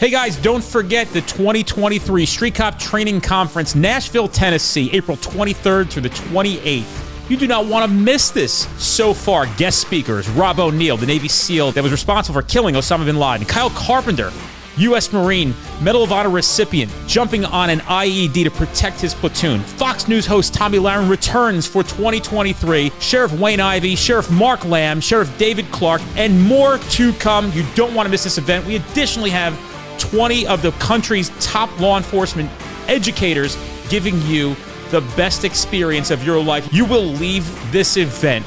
Hey guys, don't forget the 2023 Street Cop Training Conference, Nashville, Tennessee, April 23rd through the 28th. You do not want to miss this. So far, guest speakers, Rob O'Neill, the Navy SEAL that was responsible for killing Osama bin Laden, Kyle Carpenter, U.S. Marine, Medal of Honor recipient, jumping on an IED to protect his platoon. Fox News host Tommy Lahren returns for 2023. Sheriff Wayne Ivey, Sheriff Mark Lamb, Sheriff David Clark, and more to come. You don't want to miss this event. We additionally have 20 of the country's top law enforcement educators giving you the best experience of your life. You will leave this event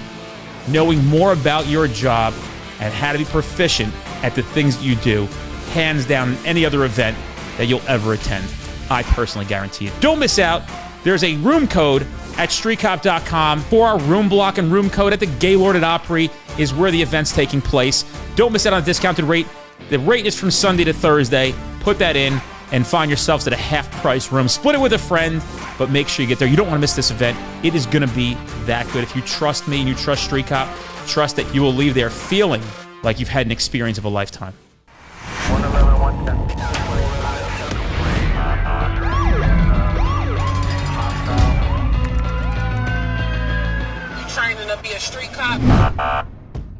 knowing more about your job and how to be proficient at the things you do, hands down, in any other event that you'll ever attend. I personally guarantee it. Don't miss out. There's a room code at streetcop.com for our room block, and room code at the Gaylord at Opry is where the event's taking place. Don't miss out on a discounted rate. The rate is from Sunday to Thursday. Put that in and find yourselves at a half-price room. Split it with a friend, but make sure you get there. You don't want to miss this event. It is going to be that good. If you trust me and you trust Street Cop, trust that you will leave there feeling like you've had an experience of a lifetime. 111, 110. You training to be a street cop?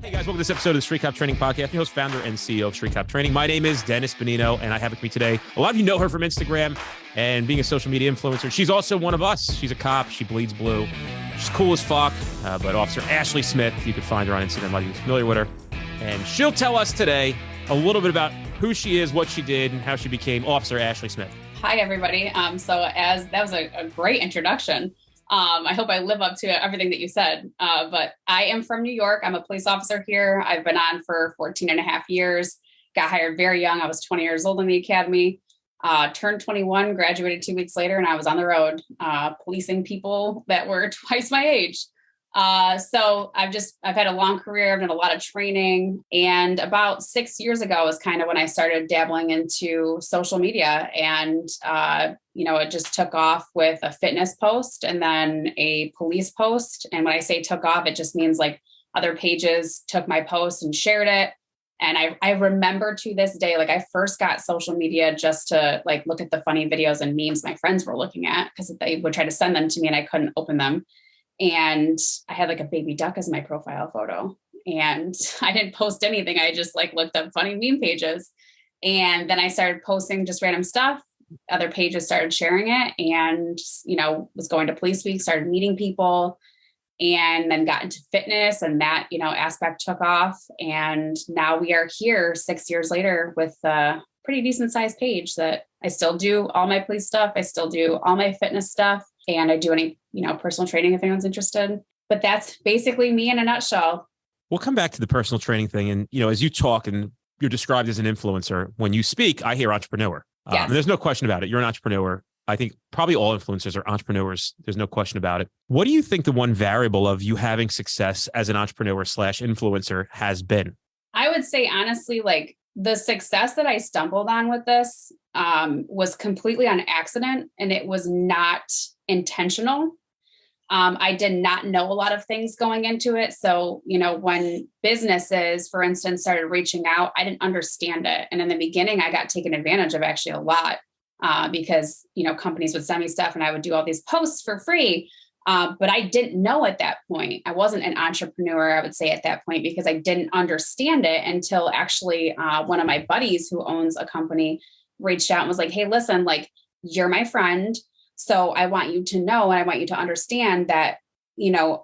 Hey guys, welcome to this episode of the Street Cop Training Podcast. I'm your host, founder, and CEO of Street Cop Training. My name is Dennis Benino, and I have with me today, a lot of you know her from Instagram and being a social media influencer. She's also one of us. She's a cop. She bleeds blue. She's cool as fuck. But Officer Ashley Smith, you can find her on Instagram. A lot of you are familiar with her. And she'll tell us today a little bit about who she is, what she did, and how she became Officer Ashley Smith. Hi, everybody. That was a great introduction. I hope I live up to everything that you said. But I am from New York. I'm a police officer here. I've been on for 14 and a half years. Got hired very young. I was 20 years old in the academy. Turned 21, graduated 2 weeks later, and I was on the road policing people that were twice my age. So I've had a long career. I've done a lot of training, and about 6 years ago was kind of when I started dabbling into social media, and, it just took off with a fitness post and then a police post. And when I say took off, it just means like other pages took my post and shared it. And I remember to this day, like I first got social media just to like look at the funny videos and memes my friends were looking at, because they would try to send them to me and I couldn't open them. And I had like a baby duck as my profile photo, and I didn't post anything. I just like looked up funny meme pages, and then I started posting just random stuff. Other pages started sharing it, and, was going to police week, started meeting people, and then got into fitness, and that, aspect took off. And now we are here 6 years later with a pretty decent sized page that I still do all my police stuff. I still do all my fitness stuff, and I do any, personal training if anyone's interested. But that's basically me in a nutshell. We'll come back to the personal training thing. And, as you talk and you're described as an influencer, when you speak, I hear entrepreneur. Yes. And there's no question about it. You're an entrepreneur. I think probably all influencers are entrepreneurs. There's no question about it. What do you think the one variable of you having success as an entrepreneur / influencer has been? I would say, honestly, like the success that I stumbled on with this was completely on accident, and it was not intentional. I did not know a lot of things going into it. So, when businesses, for instance, started reaching out, I didn't understand it. And in the beginning, I got taken advantage of actually a lot because, companies would send me stuff and I would do all these posts for free. But I didn't know at that point. I wasn't an entrepreneur, I would say, at that point, because I didn't understand it until actually one of my buddies who owns a company reached out and was like, hey, listen, like, you're my friend. So I want you to know, and I want you to understand that,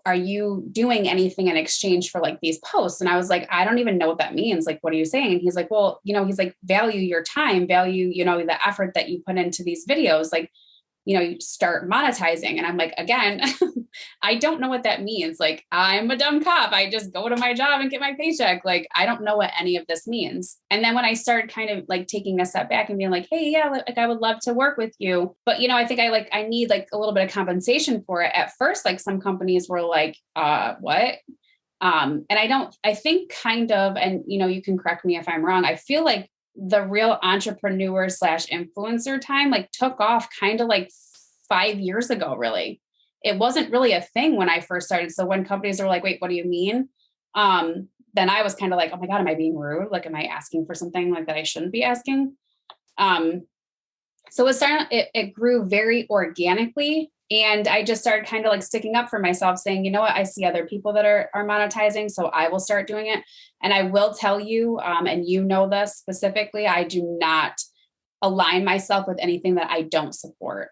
are you doing anything in exchange for like these posts? And I was like, I don't even know what that means. Like, what are you saying? He's like, well, he's like, value your time, value, the effort that you put into these videos. Like, you start monetizing. And I'm like, again, I don't know what that means. Like, I'm a dumb cop. I just go to my job and get my paycheck. Like, I don't know what any of this means. And then when I started kind of like taking a step back and being like, hey, yeah, like I would love to work with you. But, I think I need like a little bit of compensation for it. At first, like some companies were like, what? And I think kind of, and, you can correct me if I'm wrong. I feel like the real entrepreneur / influencer time like took off kind of like 5 years ago, really. It wasn't really a thing when I first started. So when companies are like, wait, what do you mean? Then I was kind of like, oh my God, am I being rude? Like, am I asking for something like that I shouldn't be asking? So it grew very organically. And I just started kind of like sticking up for myself, saying, you know what, I see other people that are monetizing, so I will start doing it. And I will tell you, and you know this specifically, I do not align myself with anything that I don't support.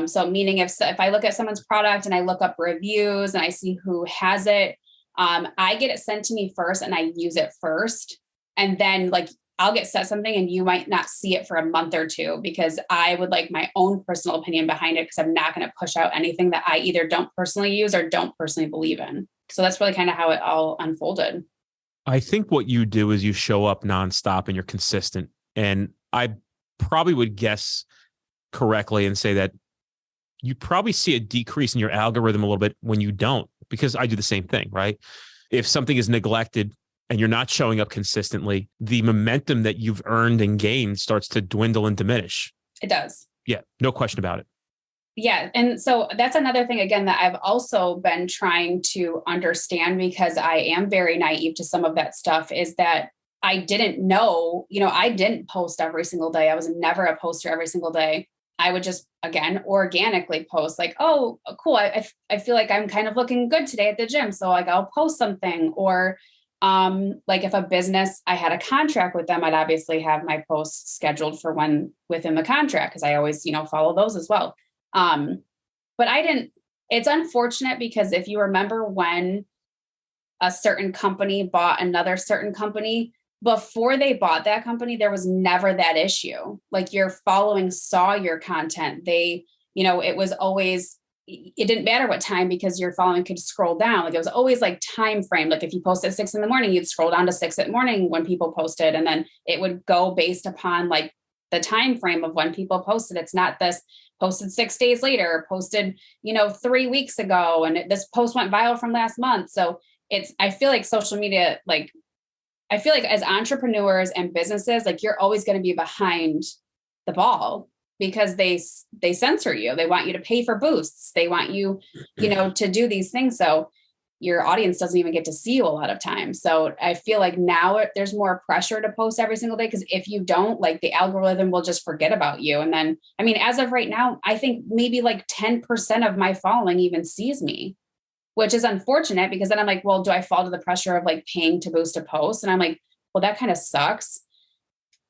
So meaning if I look at someone's product and I look up reviews and I see who has it, I get it sent to me first and I use it first. And then like I'll get set something and you might not see it for a month or two because I would like my own personal opinion behind it, because I'm not going to push out anything that I either don't personally use or don't personally believe in. So that's really kind of how it all unfolded. I think what you do is you show up nonstop and you're consistent. And I probably would guess correctly and say that you probably see a decrease in your algorithm a little bit when you don't, because I do the same thing, right? If something is neglected and you're not showing up consistently, the momentum that you've earned and gained starts to dwindle and diminish. It does. Yeah, no question about it. Yeah. And so that's another thing, again, that I've also been trying to understand, because I am very naive to some of that stuff, is that I didn't know, I didn't post every single day. I was never a poster every single day. I would just, again, organically post like, oh, cool. I feel like I'm kind of looking good today at the gym. So like I'll post something. Or like if a business, I had a contract with them, I'd obviously have my posts scheduled for when within the contract, because I always, follow those as well. But it's unfortunate, because if you remember when a certain company bought another certain company, before they bought that company, there was never that issue. Like your following saw your content. They, it was always, it didn't matter what time, because your following could scroll down. Like it was always like time frame. Like if you post at 6 a.m, you'd scroll down to 6 a.m. when people posted, and then it would go based upon like the time frame of when people posted. It's not this posted 6 days later, posted, 3 weeks ago, and this post went viral from last month. So I feel like social media, I feel like as entrepreneurs and businesses, like you're always going to be behind the ball, because they censor you. They want you to pay for boosts. They want you, to do these things. So your audience doesn't even get to see you a lot of times. So I feel like now there's more pressure to post every single day, because if you don't, like the algorithm will just forget about you. And then, as of right now, I think maybe like 10% of my following even sees me, which is unfortunate, because then I'm like, well, do I fall to the pressure of like paying to boost a post? And I'm like, well, that kind of sucks.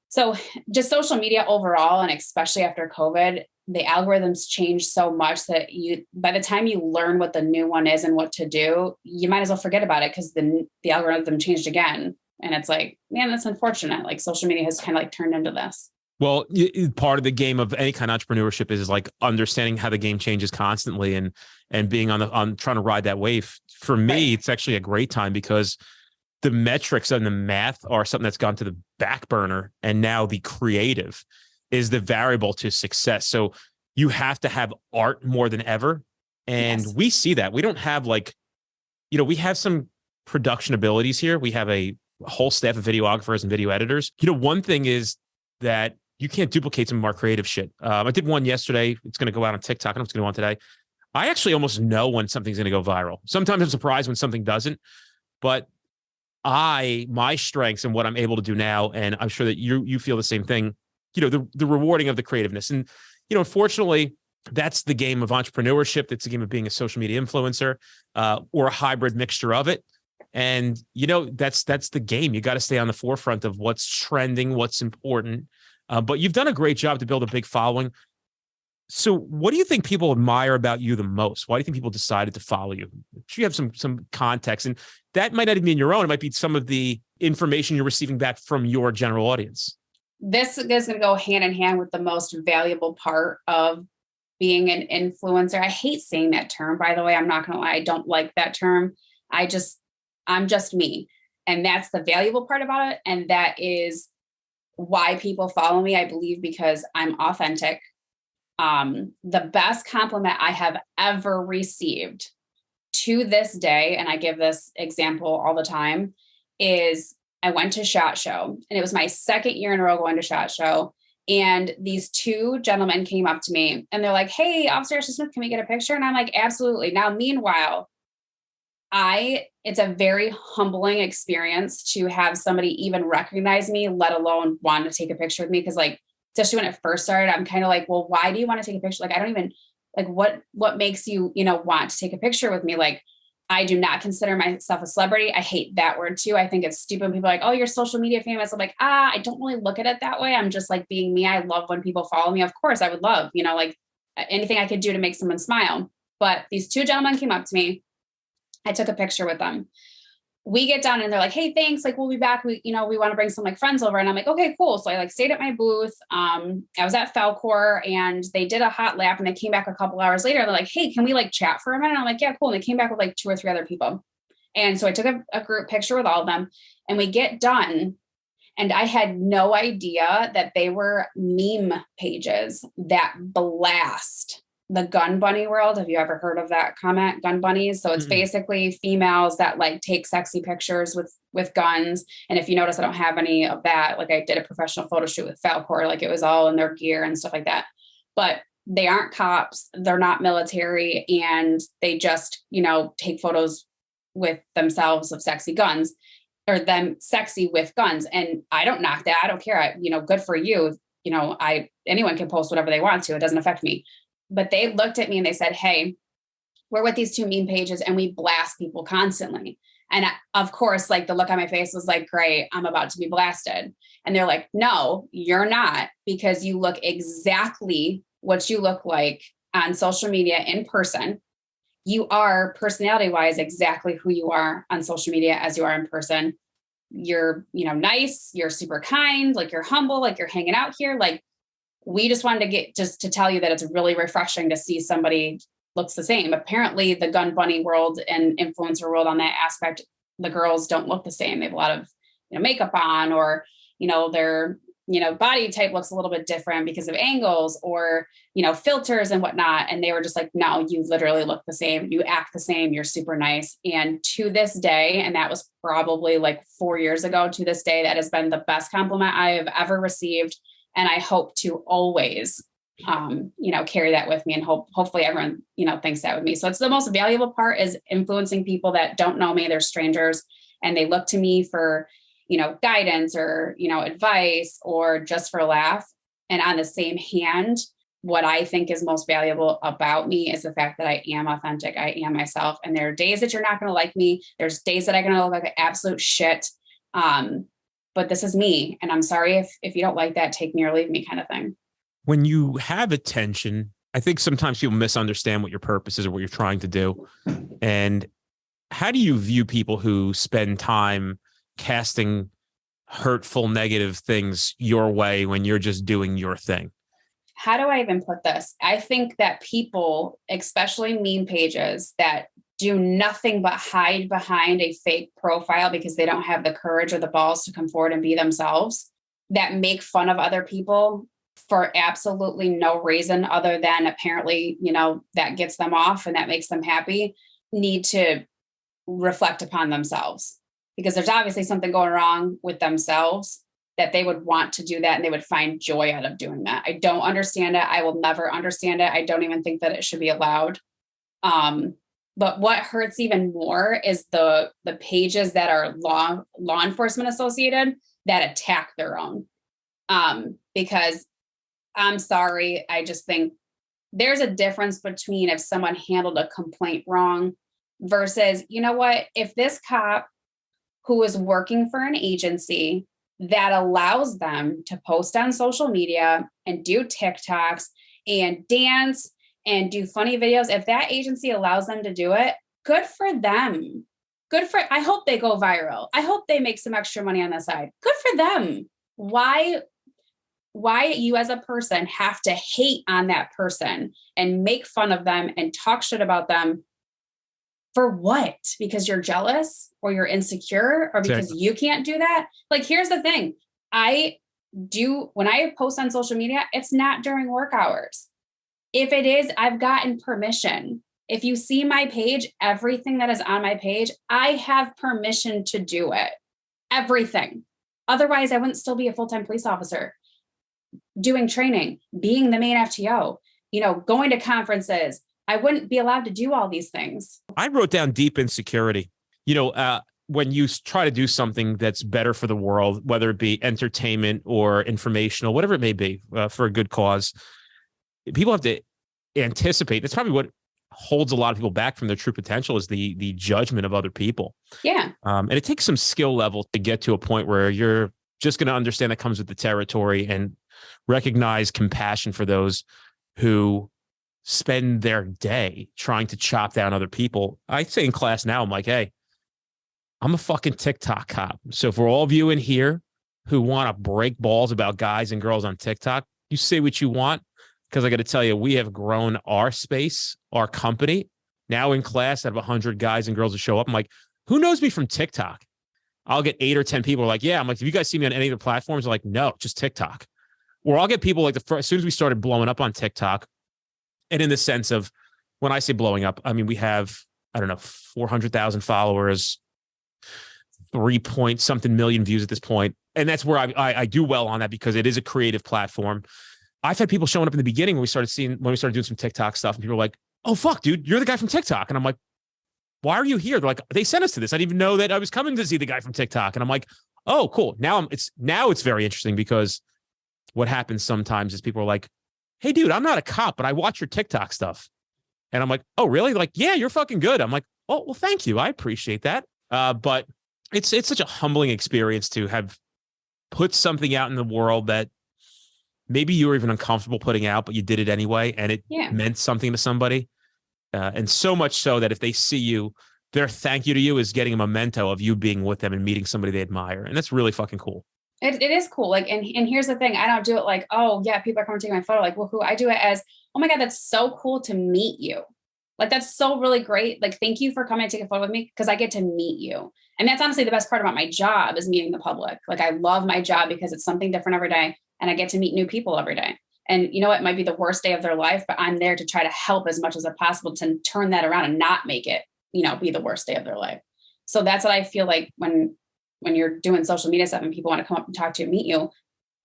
So just social media overall, and especially after COVID, the algorithms change so much that by the time you learn what the new one is and what to do, you might as well forget about it, because the algorithm changed again. And it's like, man, that's unfortunate. Like social media has kind of like turned into this. Well, part of the game of any kind of entrepreneurship is like understanding how the game changes constantly and being on trying to ride that wave. For me, right. It's actually a great time, because the metrics and the math are something that's gone to the back burner, and now the creative is the variable to success. So you have to have art more than ever. And yes. We see that. We don't have we have some production abilities here. We have a whole staff of videographers and video editors. One thing is that you can't duplicate some of our creative shit. I did one yesterday. It's going to go out on TikTok. and it's going to go on today. I actually almost know when something's going to go viral. Sometimes I'm surprised when something doesn't, but my strengths and what I'm able to do now, and I'm sure that you feel the same thing, the rewarding of the creativeness. And, unfortunately, that's the game of entrepreneurship. It's a game of being a social media influencer, or a hybrid mixture of it. And, that's the game. You got to stay on the forefront of what's trending, what's important. But you've done a great job to build a big following. So what do you think people admire about you the most? Why do you think people decided to follow you? You have some context, and that might not even be your own. It might be some of the information you're receiving back from your general audience. This is going to go hand in hand with the most valuable part of being an influencer. I hate saying that term, by the way. I'm not going to lie. I don't like that term. I'm just me. And that's the valuable part about it. And that is why people follow me, I believe, because I'm authentic. The best compliment I have ever received to this day, and I give this example all the time, is I went to SHOT Show, and it was my second year in a row going to SHOT Show. And these two gentlemen came up to me and they're like, "Hey, Officer Ashley Smith, can we get a picture?" And I'm like, "Absolutely." Now, meanwhile, it's a very humbling experience to have somebody even recognize me, let alone want to take a picture with me. Cause like especially when it first started, I'm kind of like, well, why do you want to take a picture? Like, I don't even like what makes you, want to take a picture with me? Like, I do not consider myself a celebrity. I hate that word too. I think it's stupid. When people are like, oh, you're social media famous. I'm like, I don't really look at it that way. I'm just like being me. I love when people follow me. Of course I would love, like anything I could do to make someone smile. But these two gentlemen came up to me. I took a picture with them. We get done and they're like, hey, thanks. Like, we'll be back. We want to bring some like friends over. And I'm like, okay, cool. So I like stayed at my booth. I was at Falcor and they did a hot lap and they came back a couple hours later. They're like, hey, can we like chat for a minute? And I'm like, yeah, cool. And they came back with like 2 or 3 other people. And so I took a group picture with all of them and we get done. And I had no idea that they were meme pages that blast the gun bunny world. Have you ever heard of that comment, gun bunnies? So it's basically females that like take sexy pictures with guns. And if you notice, I don't have any of that. Like I did a professional photo shoot with Falcor, like it was all in their gear and stuff like that. But they aren't cops. They're not military. And they just, take photos with themselves of sexy guns or them sexy with guns. And I don't knock that. I don't care. Good for you. Anyone can post whatever they want to. It doesn't affect me. But they looked at me and they said, hey, we're with these 2 meme pages and we blast people constantly. And of course, like the look on my face was like, great, I'm about to be blasted. And they're like, no, you're not, because you look exactly what you look like on social media in person. You are personality wise exactly who you are on social media as you are in person. You're, nice, you're super kind, like you're humble, like you're hanging out here. Like, we just wanted to tell you that it's really refreshing to see somebody looks the same. Apparently the gun bunny world and influencer world on that aspect, the girls don't look the same. They have a lot of, makeup on, or, their, body type looks a little bit different because of angles or, filters and whatnot. And they were just like, no, you literally look the same. You act the same. You're super nice. And to this day, and that was probably like 4 years ago, to this day, that has been the best compliment I have ever received. And I hope to always, carry that with me, and hopefully everyone, thinks that with me. So it's the most valuable part, is influencing people that don't know me. They're strangers and they look to me for, guidance or, advice or just for a laugh. And on the same hand, what I think is most valuable about me is the fact that I am authentic. I am myself. And there are days that you're not going to like me. There's days that I'm going to look like absolute shit. But this is me. And I'm sorry if you don't like that, take me or leave me kind of thing. When you have attention, I think sometimes people misunderstand what your purpose is or what you're trying to do. And how do you view people who spend time casting hurtful, negative things your way when you're just doing your thing? How do I even put this? I think that people, especially meme pages that do nothing but hide behind a fake profile because they don't have the courage or the balls to come forward and be themselves, that make fun of other people for absolutely no reason other than apparently, that gets them off and that makes them happy, need to reflect upon themselves, because there's obviously something going wrong with themselves that they would want to do that and they would find joy out of doing that. I don't understand it. I will never understand it. I don't even think that it should be allowed. But what hurts even more is the pages that are law enforcement associated that attack their own. Because I'm sorry, I just think there's a difference between if someone handled a complaint wrong versus, if this cop who is working for an agency that allows them to post on social media and do TikToks and dance and do funny videos, if that agency allows them to do it, good for them. I hope they go viral. I hope they make some extra money on the side. Good for them. Why you as a person have to hate on that person and make fun of them and talk shit about them for what? Because you're jealous or you're insecure or because you can't do that? Like, here's the thing. When I post on social media, it's not during work hours. If it is, I've gotten permission. If you see my page, everything that is on my page, I have permission to do it. Everything. Otherwise, I wouldn't still be a full-time police officer, doing training, being the main FTO, going to conferences. I wouldn't be allowed to do all these things. I wrote down deep insecurity. when you try to do something that's better for the world, whether it be entertainment or informational, whatever it may be, for a good cause, people have to anticipate. That's probably what holds a lot of people back from their true potential, is the judgment of other people. Yeah. And it takes some skill level to get to a point where you're just going to understand that comes with the territory and recognize compassion for those who spend their day trying to chop down other people. I say in class now, I'm like, hey, I'm a fucking TikTok cop. So for all of you in here who want to break balls about guys and girls on TikTok, you say what you want, because I got to tell you, we have grown our space, our company. Now in class, out of 100 guys and girls that show up, I'm like, who knows me from TikTok? I'll get 8 or 10 people like, yeah. I'm like, have you guys seen me on any of the platforms? They're like, no, just TikTok. Or I'll get people like as soon as we started blowing up on TikTok, and in the sense of, when I say blowing up, I mean, we have, I don't know, 400,000 followers, 3 point something million views at this point. And that's where I do well on that, because it is a creative platform. I've had people showing up in the beginning when we started doing some TikTok stuff, and people were like, oh, fuck, dude, you're the guy from TikTok. And I'm like, why are you here? They're like, they sent us to this. I didn't even know that I was coming to see the guy from TikTok. And I'm like, oh, cool. Now it's very interesting, because what happens sometimes is people are like, hey, dude, I'm not a cop, but I watch your TikTok stuff. And I'm like, oh, really? Like, yeah, you're fucking good. I'm like, oh, well, thank you. I appreciate that. But it's such a humbling experience to have put something out in the world that maybe you were even uncomfortable putting out, but you did it anyway, and it meant something to somebody. And so much so that if they see you, their thank you to you is getting a memento of you being with them and meeting somebody they admire. And that's really fucking cool. It is cool. Like, and here's the thing. I don't do it like, oh yeah, people are coming to take my photo. Like, well, who I do it as, oh my God, that's so cool to meet you. Like, that's so really great. Like, thank you for coming and take a photo with me, because I get to meet you. And that's honestly the best part about my job, is meeting the public. Like, I love my job because it's something different every day, and I get to meet new people every day. And you know, it might be the worst day of their life, but I'm there to try to help as much as possible to turn that around and not make it, you know, be the worst day of their life. So that's what I feel like when you're doing social media stuff and people want to come up and talk to you, meet you,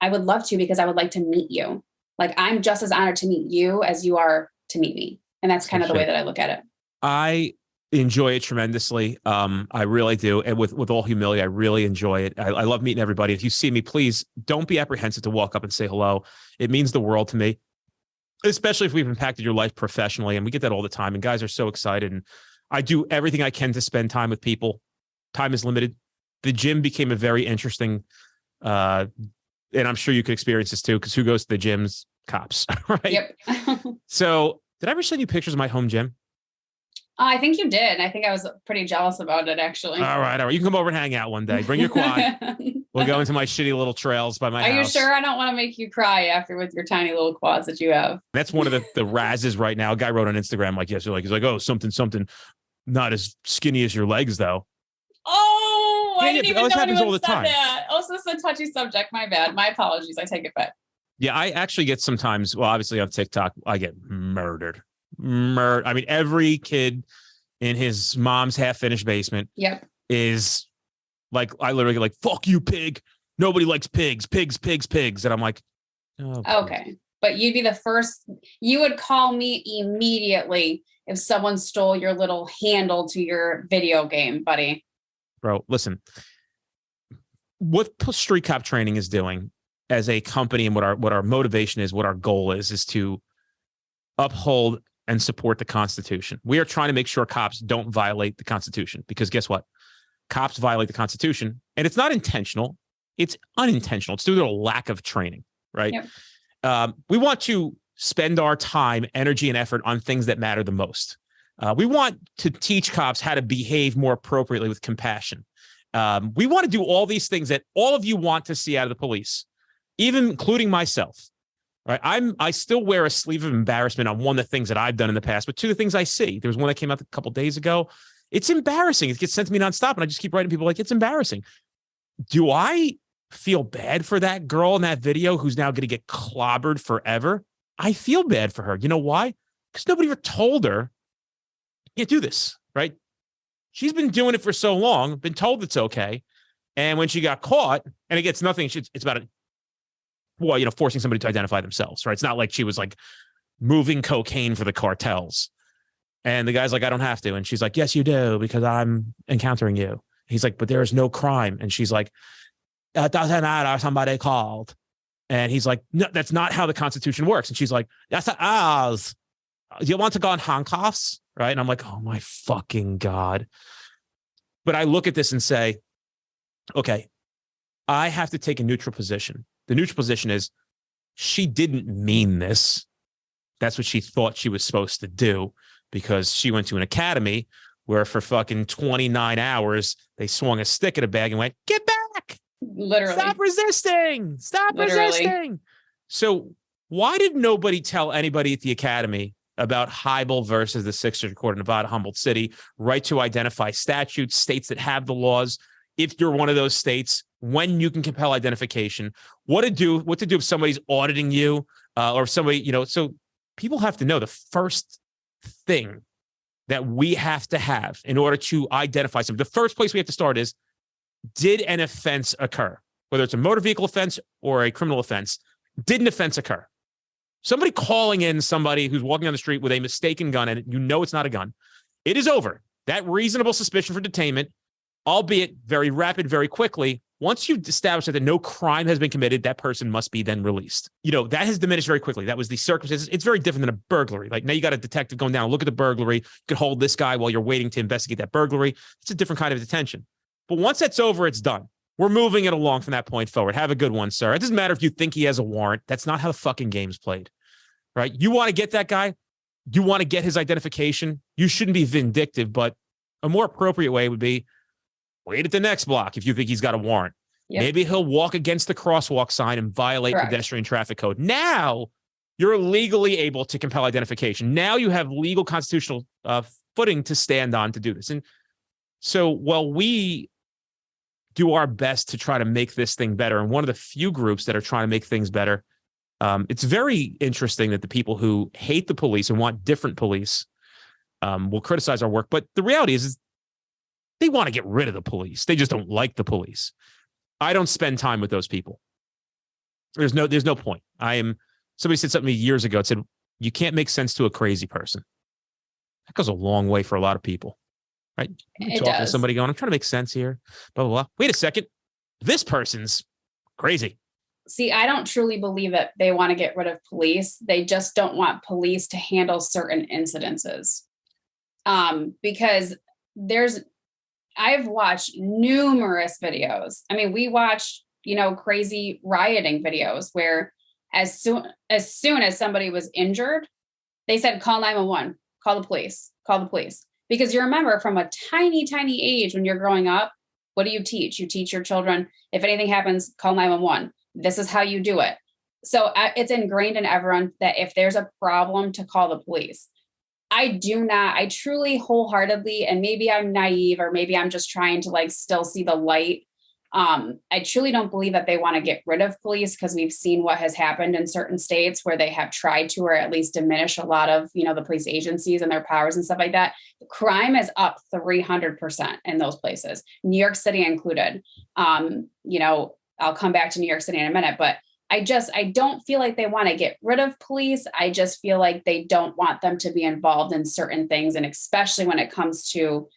I would love to, because I would like to meet you. Like, I'm just as honored to meet you as you are to meet me. And that's kind of the way that I look at it. I enjoy it tremendously. I really do. And with all humility, I really enjoy it. I love meeting everybody. If you see me, please don't be apprehensive to walk up and say hello. It means the world to me, especially if we've impacted your life professionally. And we get that all the time. And guys are so excited. And I do everything I can to spend time with people. Time is limited. The gym became a very interesting, and I'm sure you could experience this too, because who goes to the gyms? Cops, right? Yep. So did I ever send you pictures of my home gym? I think you did. I think I was pretty jealous about it, actually. All right. You can come over and hang out one day. Bring your quad. We'll go into my shitty little trails by my house. Are you sure? I don't want to make you cry after with your tiny little quads that you have. That's one of the razzes right now. A guy wrote on Instagram like yesterday, he's like, oh, something, not as skinny as your legs though. Oh, I didn't even know happens all anyone the said time. that. Also, it's a touchy subject. My bad. My apologies. I take it back. Yeah, I actually get sometimes, well, obviously on TikTok, I get murdered. I mean, every kid in his mom's half-finished basement is like, I literally get like, fuck you, pig. Nobody likes pigs. And I'm like, oh, okay. But you'd be the first, you would call me immediately if someone stole your little handle to your video game, buddy. Bro, listen, what Street Cop Training is doing as a company, and what our motivation is, what our goal is to uphold and support the Constitution. We are trying to make sure cops don't violate the Constitution, because guess what? Cops violate the Constitution, and it's not intentional. It's unintentional. It's due to a lack of training, right? Yep. We want to spend our time, energy, and effort on things that matter the most. We want to teach cops how to behave more appropriately with compassion. We want to do all these things that all of you want to see out of the police, even including myself. Right? I still wear a sleeve of embarrassment on one of the things that I've done in the past, but two of the things I see. There was one that came out a couple of days ago. It's embarrassing. It gets sent to me nonstop, and I just keep writing people like, it's embarrassing. Do I feel bad for that girl in that video who's now going to get clobbered forever? I feel bad for her. You know why? Because nobody ever told her, you can't do this, right? She's been doing it for so long, been told it's okay. And when she got caught, and it gets nothing, it's about forcing somebody to identify themselves, right? It's not like she was like moving cocaine for the cartels. And the guy's like, I don't have to. And she's like, yes, you do, because I'm encountering you. He's like, but there is no crime. And she's like, it doesn't matter. Somebody called. And he's like, no, that's not how the Constitution works. And she's like, that's ours. Do you want to go on handcuffs? Right. And I'm like, oh my fucking God. But I look at this and say, okay, I have to take a neutral position. The neutral position is she didn't mean this. That's what she thought she was supposed to do because she went to an academy where for fucking 29 hours, they swung a stick at a bag and went, get back. Literally. Stop resisting. Stop resisting. So why did nobody tell anybody at the academy about Hybel versus the Sixth Circuit Court of Nevada, Humboldt City, right to identify statutes, states that have the laws, if you're one of those states, when you can compel identification, what to do if somebody's auditing you or somebody, so people have to know the first thing that we have to have in order to identify something. The first place we have to start is, did an offense occur? Whether it's a motor vehicle offense or a criminal offense, did an offense occur? Somebody calling in somebody who's walking on the street with a mistaken gun and it's not a gun, it is over. That reasonable suspicion for detainment, albeit very rapid, very quickly, once you've established that no crime has been committed, that person must be then released. That has diminished very quickly. That was the circumstances. It's very different than a burglary. Like now you got a detective going down, look at the burglary. You could hold this guy while you're waiting to investigate that burglary. It's a different kind of detention. But once that's over, it's done. We're moving it along from that point forward. Have a good one, sir. It doesn't matter if you think he has a warrant. That's not how the fucking game's played, right? You want to get that guy. You want to get his identification. You shouldn't be vindictive, but a more appropriate way would be wait at the next block if you think he's got a warrant. Yep. Maybe he'll walk against the crosswalk sign and violate pedestrian traffic code. Now you're legally able to compel identification. Now you have legal constitutional footing to stand on to do this. And so while we do our best to try to make this thing better, and one of the few groups that are trying to make things better, it's very interesting that the people who hate the police and want different police will criticize our work. But the reality is they want to get rid of the police. They just don't like the police. I don't spend time with those people. There's no point. Somebody said something to me years ago. It said, you can't make sense to a crazy person. That goes a long way for a lot of people, right? You're talking to somebody going, I'm trying to make sense here, blah, blah, blah. Wait a second. This person's crazy. See, I don't truly believe that they want to get rid of police. They just don't want police to handle certain incidences. Because I've watched numerous videos. I mean, we watched, crazy rioting videos where as soon as somebody was injured, they said, call 911, call the police. Because you remember from a tiny, tiny age when you're growing up, what do you teach? You teach your children, if anything happens, call 911. This is how you do it. So it's ingrained in everyone that if there's a problem, to call the police. I truly wholeheartedly, and maybe I'm naive or maybe I'm just trying to still see the light. I truly don't believe that they want to get rid of police because we've seen what has happened in certain states where they have tried to, or at least diminish a lot of, the police agencies and their powers and stuff like that. Crime is up 300% in those places, New York City included. I'll come back to New York City in a minute, but I don't feel like they want to get rid of police. I just feel like they don't want them to be involved in certain things. And especially when it comes to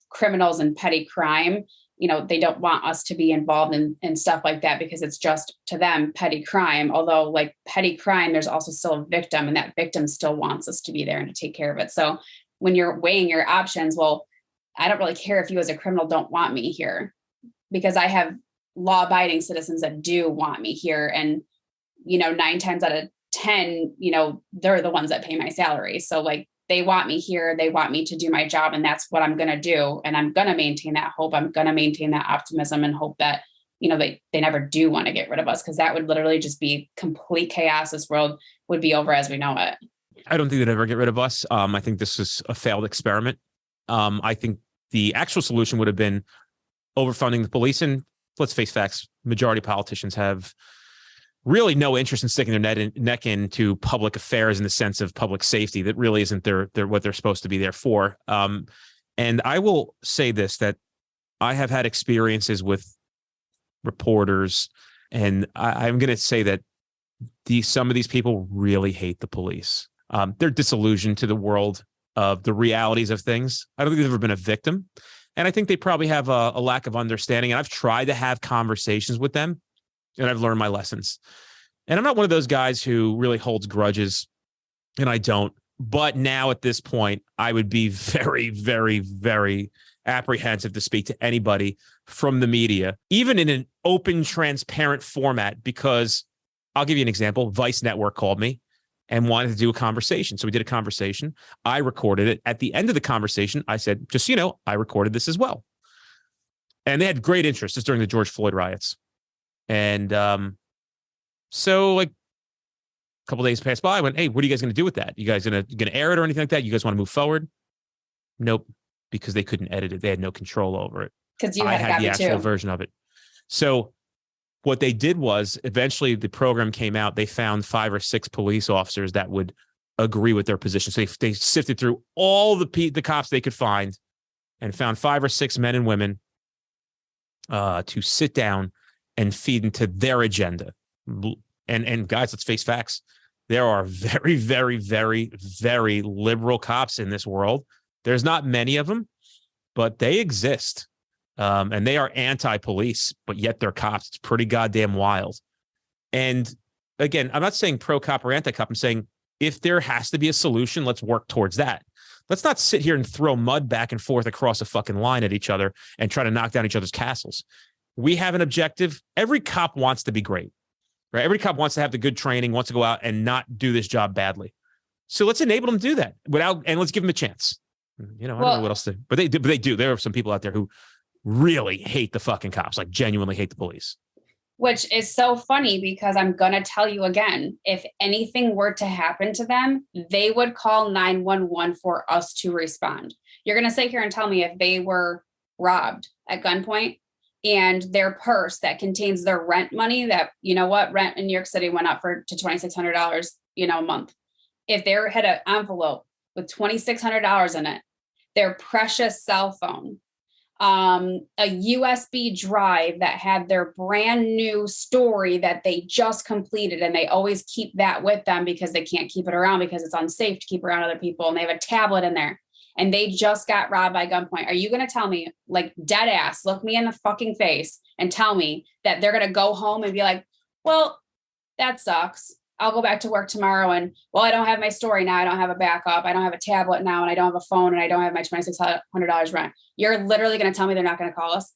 criminals and petty crime, they don't want us to be involved in stuff like that because it's just to them petty crime. Although petty crime, there's also still a victim and that victim still wants us to be there and to take care of it. So when you're weighing your options, well, I don't really care if you as a criminal don't want me here because I have law-abiding citizens that do want me here. And, 9 times out of 10, they're the ones that pay my salary. So they want me here. They want me to do my job. And that's what I'm going to do. And I'm going to maintain that hope. I'm going to maintain that optimism and hope that, they never do want to get rid of us because that would literally just be complete chaos. This world would be over as we know it. I don't think they'd ever get rid of us. I think this is a failed experiment. I think the actual solution would have been overfunding the police. And let's face facts, majority of politicians have really no interest in sticking their neck into public affairs in the sense of public safety. That really isn't their what they're supposed to be there for. And I will say this, that I have had experiences with reporters, and I'm going to say that some of these people really hate the police. They're disillusioned to the world of the realities of things. I don't think they've ever been a victim. And I think they probably have a lack of understanding. And I've tried to have conversations with them, and I've learned my lessons. And I'm not one of those guys who really holds grudges, and I don't. But now at this point, I would be very, very, very apprehensive to speak to anybody from the media, even in an open, transparent format, because I'll give you an example. Vice Network called me and wanted to do a conversation. So we did a conversation. I recorded it. At the end of the conversation, I said, just so you know, I recorded this as well. And they had great interest just during the George Floyd riots. And so like a couple of days passed by. I went, hey, what are you guys going to do with that? You guys going to air it or anything like that? You guys want to move forward? Nope, because they couldn't edit it. They had no control over it. Because you I had the actual too. version of it. So what they did was eventually the program came out. They found 5 or 6 police officers that would agree with their position. So they sifted through all the cops they could find and found 5 or 6 men and women to sit down and feed into their agenda. And guys, let's face facts. There are very, very, very, very liberal cops in this world. There's not many of them, but they exist. And they are anti-police, but yet they're cops. It's pretty goddamn wild. And again, I'm not saying pro-cop or anti-cop. I'm saying if there has to be a solution, let's work towards that. Let's not sit here and throw mud back and forth across a fucking line at each other and try to knock down each other's castles. We have an objective. Every cop wants to be great, right? Every cop wants to have the good training, wants to go out and not do this job badly. So let's enable them to do that and let's give them a chance. You know, I don't know what else to, but they do. There are some people out there who really hate the fucking cops, like genuinely hate the police. Which is so funny because I'm going to tell you again, if anything were to happen to them, they would call 911 for us to respond. You're going to sit here and tell me if they were robbed at gunpoint and their purse that contains their rent money that, you know what, rent in New York City went up to $2,600, a month. If they had an envelope with $2,600 in it, their precious cell phone, a USB drive that had their brand new story that they just completed, and they always keep that with them because they can't keep it around because it's unsafe to keep around other people, and they have a tablet in there, and they just got robbed by gunpoint. Are you going to tell me, like dead ass, look me in the fucking face and tell me that they're going to go home and be like, well, that sucks. I'll go back to work tomorrow. And well, I don't have my story now. I don't have a backup. I don't have a tablet now. And I don't have a phone and I don't have my $2,600 rent. You're literally going to tell me they're not going to call us?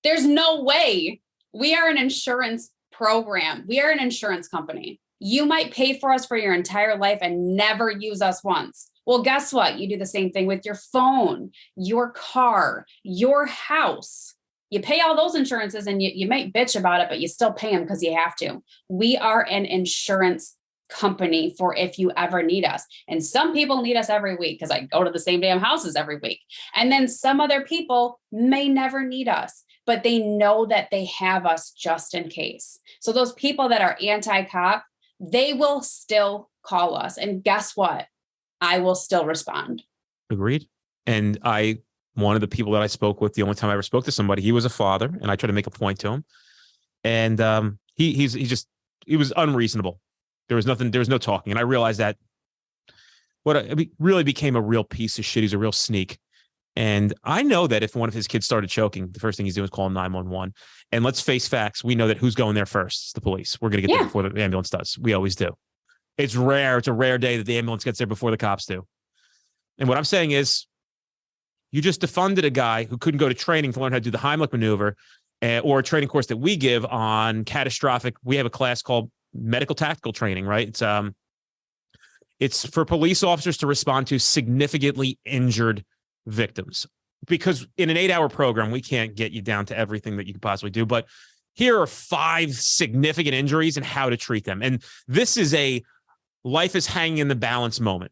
There's no way. We are an insurance program. We are an insurance company. You might pay for us for your entire life and never use us once. Well, guess what? You do the same thing with your phone, your car, your house. You pay all those insurances and you might bitch about it, but you still pay them because you have to. We are an insurance company for if you ever need us. And some people need us every week because I go to the same damn houses every week. And then some other people may never need us, but they know that they have us just in case. So those people that are anti-cop, they will still call us. And guess what? I will still respond. Agreed. And one of the people that I spoke with, the only time I ever spoke to somebody, he was a father, and I tried to make a point to him. And he was unreasonable. There was no talking. And I realized that it really became a real piece of shit. He's a real sneak. And I know that if one of his kids started choking, the first thing he's doing is calling 911. And let's face facts. We know that who's going there first? It's the police. We're going to get there before the ambulance does. We always do. It's rare. It's a rare day that the ambulance gets there before the cops do. And what I'm saying is, you just defunded a guy who couldn't go to training to learn how to do the Heimlich maneuver or a training course that we give on catastrophic. We have a class called medical tactical training, right? It's for police officers to respond to significantly injured victims, because in an 8-hour program, we can't get you down to everything that you could possibly do. But here are 5 significant injuries and how to treat them. And this is a life is hanging in the balance moment.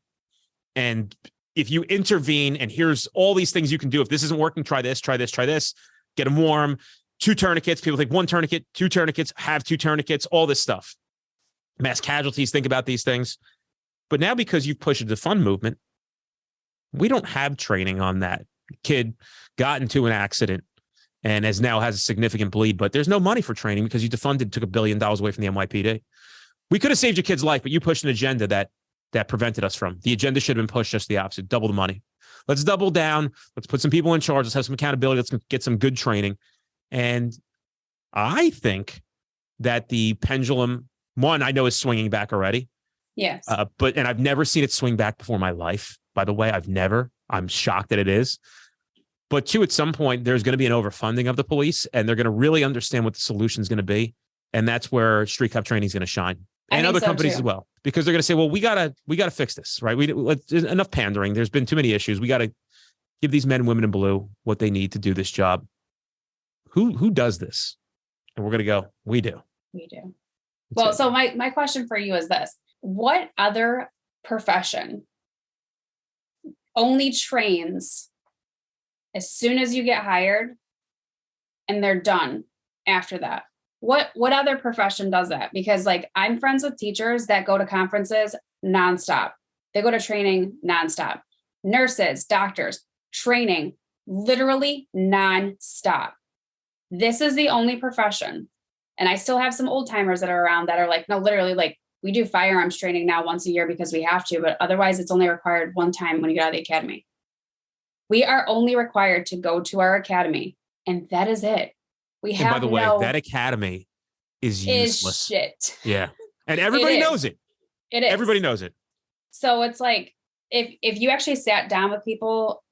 And if you intervene and here's all these things you can do, if this isn't working, try this, get them warm, 2 tourniquets. People think 1 tourniquet, 2 tourniquets, have 2 tourniquets, all this stuff. Mass casualties, think about these things. But now because you've pushed a defund movement, we don't have training on that. Kid got into an accident and has a significant bleed, but there's no money for training because you defunded, took $1 billion away from the NYPD. We could have saved your kid's life, but you pushed an agenda that that prevented us from. The agenda should have been pushed just the opposite, double the money. Let's double down. Let's put some people in charge. Let's have some accountability. Let's get some good training. And I think that the pendulum, one, I know is swinging back already. Yes. And I've never seen it swing back before in my life. By the way, I'm shocked that it is. But two, at some point, there's going to be an overfunding of the police, and they're going to really understand what the solution is going to be. And that's where street cop training is going to shine. And other companies as well, because they're going to say, well, we gotta fix this, right? Enough pandering. There's been too many issues. We got to give these men and women in blue what they need to do this job. Who does this? And we're going to go, we do. We do. Well, so my question for you is this. What other profession only trains as soon as you get hired and they're done after that? What other profession does that? Because like I'm friends with teachers that go to conferences nonstop. They go to training nonstop. Nurses, doctors, training literally nonstop. This is the only profession. And I still have some old timers that are around that are like, no, literally, like we do firearms training now once a year because we have to, but otherwise it's only required one time when you get out of the academy. We are only required to go to our academy, and that is it. And by the way, that academy is useless. Shit. Yeah. And everybody knows it. It is. Everybody knows it. So it's like, if you actually sat down with people,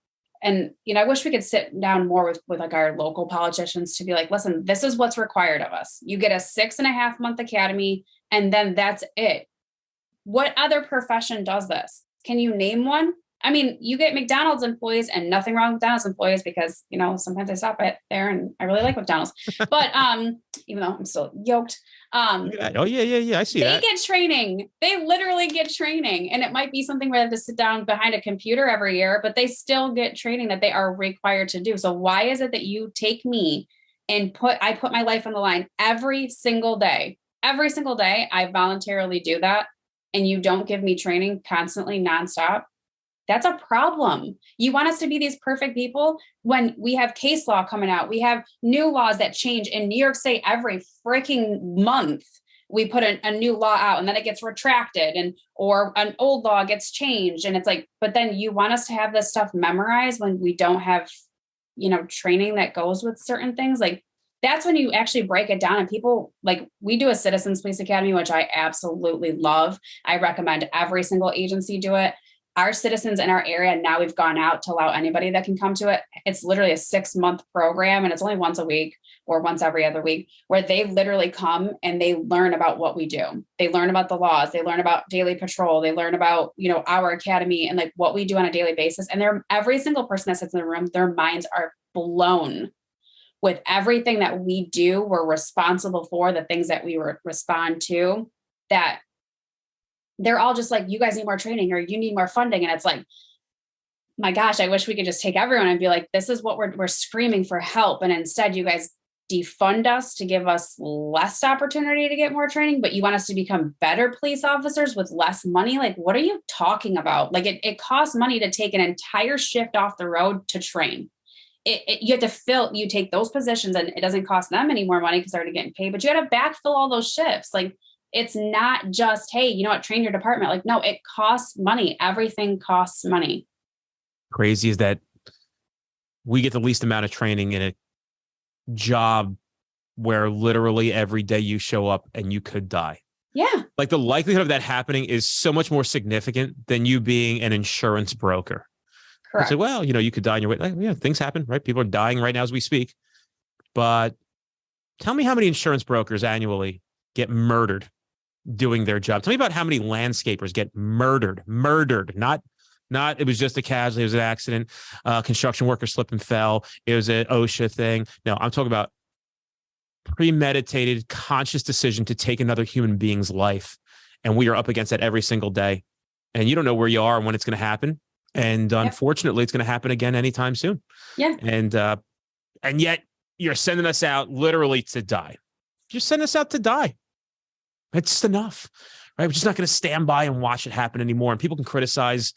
and, you know, I wish we could sit down more with like our local politicians to be like, listen, this is what's required of us. You get a 6.5 month academy, and then that's it. What other profession does this? Can you name one? I mean, you get McDonald's employees, and nothing wrong with McDonald's employees because, you know, sometimes I stop at there and I really like McDonald's, but even though I'm still yoked. Oh yeah. I see that. They get training. They literally get training. And it might be something where they have to sit down behind a computer every year, but they still get training that they are required to do. So why is it that you take me and I put my life on the line every single day? Every single day, I voluntarily do that. And you don't give me training constantly, nonstop. That's a problem. You want us to be these perfect people when we have case law coming out. We have new laws that change in New York State every freaking month. We put a new law out and then it gets retracted or an old law gets changed. And it's like, but then you want us to have this stuff memorized when we don't have, you know, training that goes with certain things. Like that's when you actually break it down, and people, like, we do a Citizens Police Academy, which I absolutely love. I recommend every single agency do it. Our citizens in our area, now we've gone out to allow anybody that can come to it. It's literally a 6-month program, and it's only once a week or once every other week, where they literally come and they learn about what we do. They learn about the laws. They learn about daily patrol. They learn about, you know, our academy and like what we do on a daily basis. And every single person that sits in the room, their minds are blown with everything that we do. We're responsible for the things that we respond to, that they're all just like, you guys need more training or you need more funding. And it's like, my gosh, I wish we could just take everyone and be like, this is what we're screaming for help. And instead you guys defund us to give us less opportunity to get more training, but you want us to become better police officers with less money. Like, what are you talking about? Like it costs money to take an entire shift off the road to train. You have to you take those positions, and it doesn't cost them any more money because they're already getting paid, but you got to backfill all those shifts. Like, it's not just, hey, you know what, train your department. Like, no, it costs money. Everything costs money. Crazy is that we get the least amount of training in a job where literally every day you show up and you could die. Yeah. Like the likelihood of that happening is so much more significant than you being an insurance broker. Correct. So, well, you know, you could die on your way. Like, yeah, things happen, right? People are dying right now as we speak. But tell me how many insurance brokers annually get murdered doing their job. Tell me about how many landscapers get murdered, not it was just a casualty, it was an accident, construction worker slipped and fell, it was an OSHA thing. No, I'm talking about premeditated, conscious decision to take another human being's life. And we are up against that every single day. And you don't know where you are and when it's going to happen. And unfortunately, it's going to happen again anytime soon. Yeah. And yet you're sending us out literally to die. You're sending us out to die. It's just enough, right? We're just not going to stand by and watch it happen anymore. And people can criticize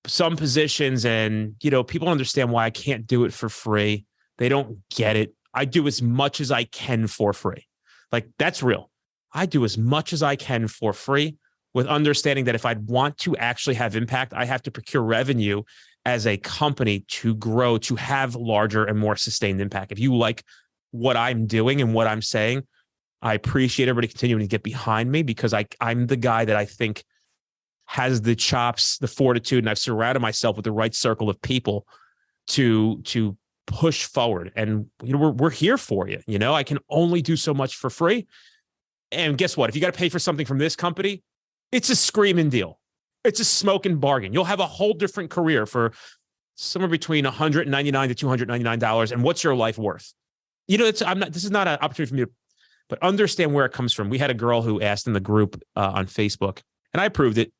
some positions, and, you know, people understand why I can't do it for free. They don't get it. I do as much as I can for free. Like, that's real. I do as much as I can for free. with understanding that if I want to actually have impact, I have to procure revenue as a company to grow, to have larger and more sustained impact. If you like what I'm doing and what I'm saying, I appreciate everybody continuing to get behind me, because I'm the guy that I think has the chops, the fortitude, and I've surrounded myself with the right circle of people to push forward. And we're here for you. I can only do so much for free. And guess what? If you got to pay for something from this company, it's a screaming deal. It's a smoking bargain. You'll have a whole different career for somewhere between $199 to $299. And what's your life worth? This is not an opportunity for me to, but understand where it comes from. We had a girl who asked in the group on Facebook, and I approved it.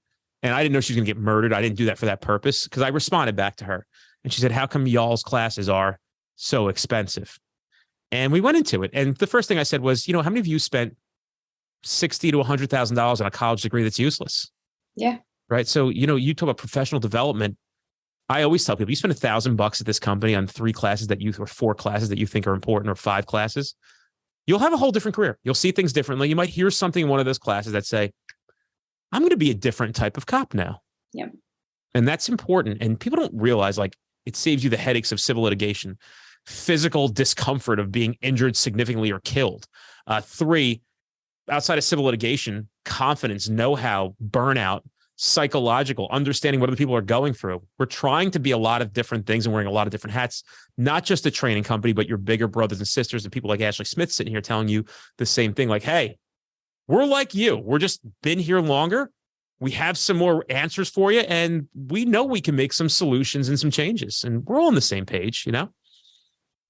And I didn't know she was going to get murdered. I didn't do that for that purpose, because I responded back to her. And she said, how come y'all's classes are so expensive? And we went into it. And the first thing I said was, how many of you spent $60,000 to $100,000 on a college degree that's useless? Yeah. Right. So, you talk about professional development. I always tell people, you spend $1,000 at this company on 3 classes or 4 classes that you think are important, or 5 classes, you'll have a whole different career. You'll see things differently. You might hear something in one of those classes that say, I'm going to be a different type of cop now. Yep. And that's important. And people don't realize, it saves you the headaches of civil litigation, physical discomfort of being injured significantly or killed. 3, outside of civil litigation, confidence, know-how, burnout, psychological, understanding what other people are going through. We're trying to be a lot of different things and wearing a lot of different hats, not just a training company, but your bigger brothers and sisters and people like Ashley Smith sitting here telling you the same thing. Like, hey, we're like you. We're just been here longer. We have some more answers for you, and we know we can make some solutions and some changes, and we're all on the same page,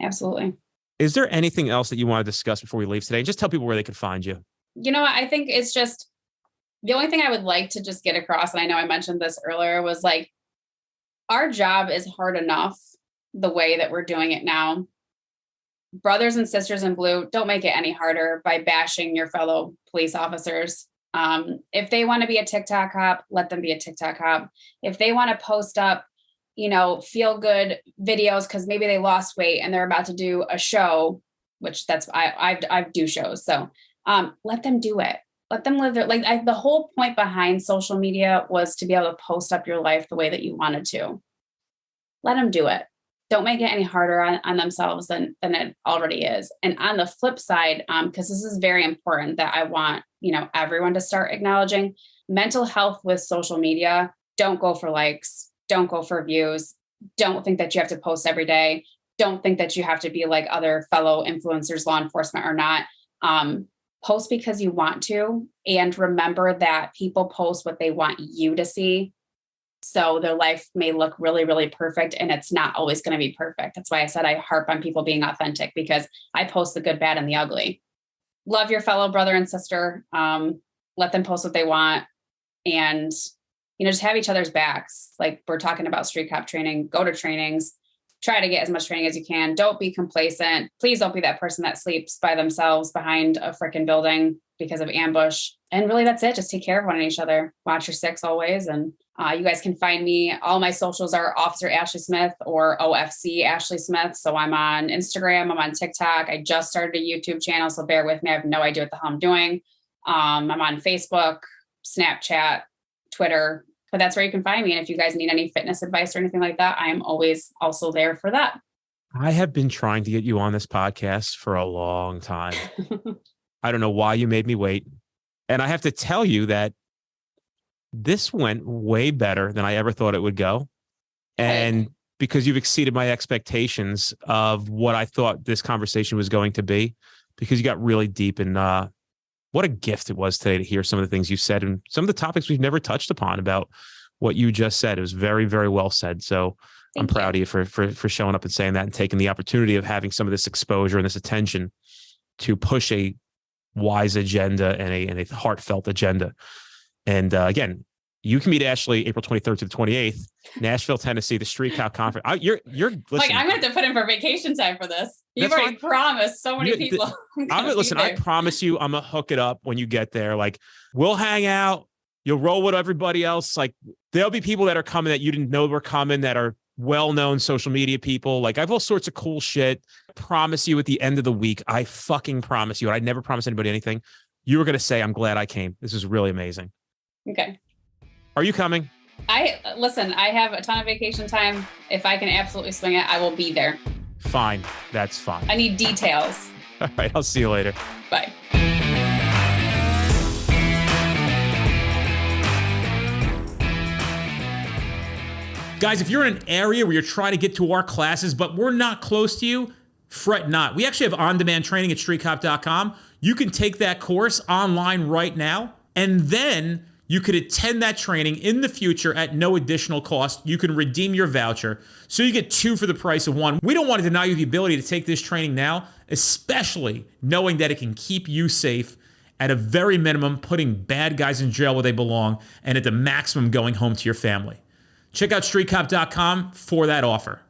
Absolutely. Is there anything else that you want to discuss before we leave today? Just tell people where they can find you. I think it's just, the only thing I would like to just get across, and I know I mentioned this earlier, was our job is hard enough the way that we're doing it now. Brothers and sisters in blue, don't make it any harder by bashing your fellow police officers. If they want to be a TikTok cop, let them be a TikTok cop. If they want to post up, feel good videos because maybe they lost weight and they're about to do a show, which I do shows. So let them do it. Let them live their, the whole point behind social media was to be able to post up your life the way that you wanted to. Let them do it. Don't make it any harder on themselves than it already is. And on the flip side, because this is very important that I want, everyone to start acknowledging, mental health with social media. Don't go for likes. Don't go for views. Don't think that you have to post every day. Don't think that you have to be like other fellow influencers, law enforcement or not. Post because you want to. And remember that people post what they want you to see. So their life may look really, really perfect, and it's not always going to be perfect. That's why I said I harp on people being authentic, because I post the good, bad, and the ugly. Love your fellow brother and sister. Let them post what they want, and just have each other's backs. Like we're talking about street cop training, go to trainings, try to get as much training as you can. Don't be complacent. Please don't be that person that sleeps by themselves behind a freaking building because of ambush. And really, that's it. Just take care of one and each other. Watch your 6 always. And you guys can find me. All my socials are Officer Ashley Smith or OFC Ashley Smith. So I'm on Instagram. I'm on TikTok. I just started a YouTube channel, so bear with me. I have no idea what the hell I'm doing. I'm on Facebook, Snapchat, Twitter, but that's where you can find me. And if you guys need any fitness advice or anything like that, I am always also there for that. I have been trying to get you on this podcast for a long time. I don't know why you made me wait. And I have to tell you that this went way better than I ever thought it would go. And because you've exceeded my expectations of what I thought this conversation was going to be, because you got really deep in what a gift it was today to hear some of the things you said and some of the topics we've never touched upon about what you just said. It was very, very well said. So I'm proud of you for showing up and saying that and taking the opportunity of having some of this exposure and this attention to push a wise agenda and a heartfelt agenda. And again, you can meet Ashley April 23rd to the 28th, Nashville, Tennessee, the Street Cop Conference. You're listen, like, I'm going to have to put in for vacation time for this. You've already promised so many people. I promise you, I'm going to hook it up when you get there. Like, we'll hang out. You'll roll with everybody else. Like, there'll be people that are coming that you didn't know were coming that are well-known social media people. Like, I have all sorts of cool shit. I promise you at the end of the week, I fucking promise you, I never promise anybody anything. You were going to say, I'm glad I came. This is really amazing. Okay. Are you coming? Listen, I have a ton of vacation time. If I can absolutely swing it, I will be there. Fine. That's fine. I need details. All right. I'll see you later. Bye. Guys, if you're in an area where you're trying to get to our classes, but we're not close to you, fret not. We actually have on-demand training at streetcop.com. You can take that course online right now, and then you could attend that training in the future at no additional cost. You can redeem your voucher, so you get 2 for the price of 1. We don't want to deny you the ability to take this training now, especially knowing that it can keep you safe at a very minimum, putting bad guys in jail where they belong, and at the maximum going home to your family. Check out streetcop.com for that offer.